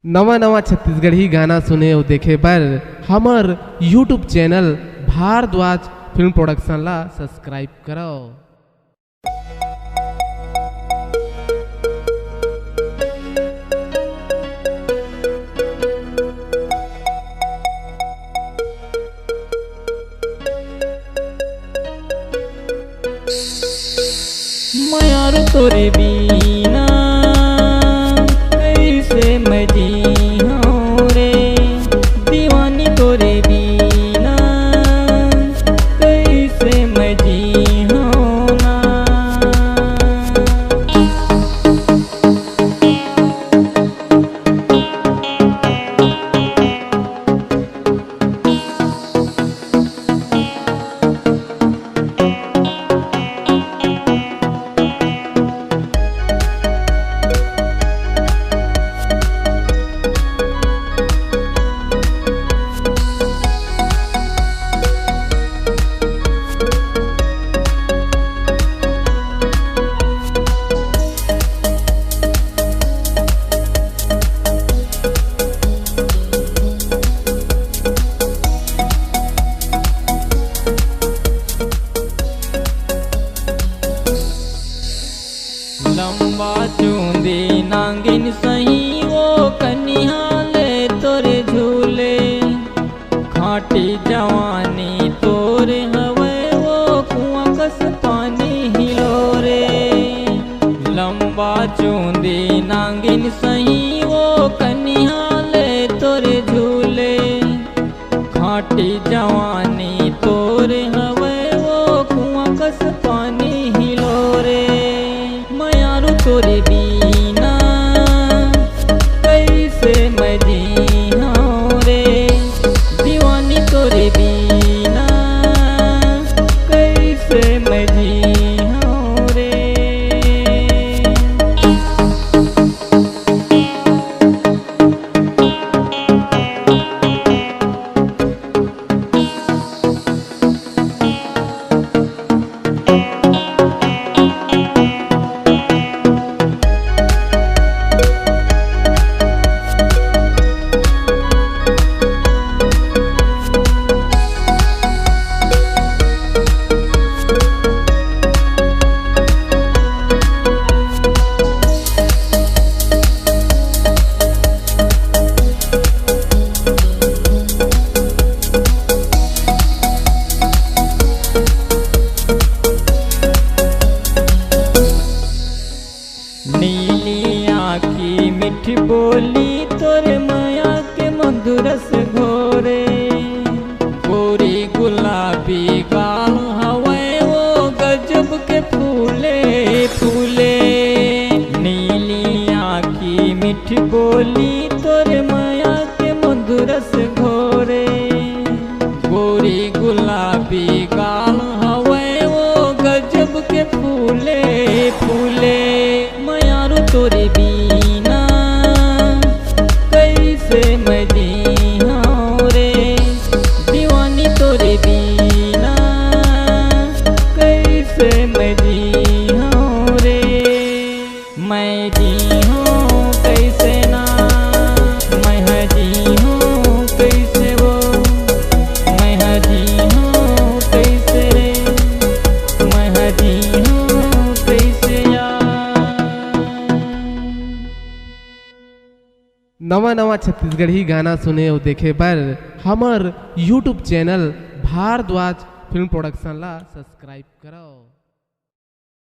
नवा नवा छत्तीसगढ़ी गाना सुने और देखे बर हमर YouTube channel Bharadwaj film production ला सब्सक्राइब करो। मायार तोरे बीना कैसे मैं जीऊं रे, दीवानी तोरे बीना कैसे मैं जीऊं ना। लंबा चूंदी नांगिन सही वो कन्या ले तोरे झूले, खाटी जवानी तोरे हवे वो कुआं कस पानी हिलो रे। लंबा चूंदी नांगिन सही वो कन्या ले तोरे झूले, खाटी जवानी तोरे हवे वो कुआं कस पानी हिलो रे। तोरे बीना कैसे मैं जीऊं रे, दीवानी तोरे बीना कैसे मैं जीऊं रे। नीली आँखी मीठी बोली तोरे माया के मधुरस घोरे, गोरी गुलाबी गाल हवे वो गजब के फूले फूले। नीली आँखी मीठी बोली तोरे माया के मधुरस घोरे, गोरी गुलाबी गाल हवे वो गजब के फूले फूले। तोरे बीना कैसे मैं जीऊं रे, दीवानी तोरे बीना कैसे मैं जीऊं रे। मैं जीऊं कैसे ना, मैं जीऊं कैसे वो, मैं जीऊं कैसे रे, मैं जीऊं कैसे यार। नवा नवा छत्तीसगढ़ी गाना सुने और देखे बर हमर YouTube channel Bharadwaj film production ला सब्सक्राइब करो।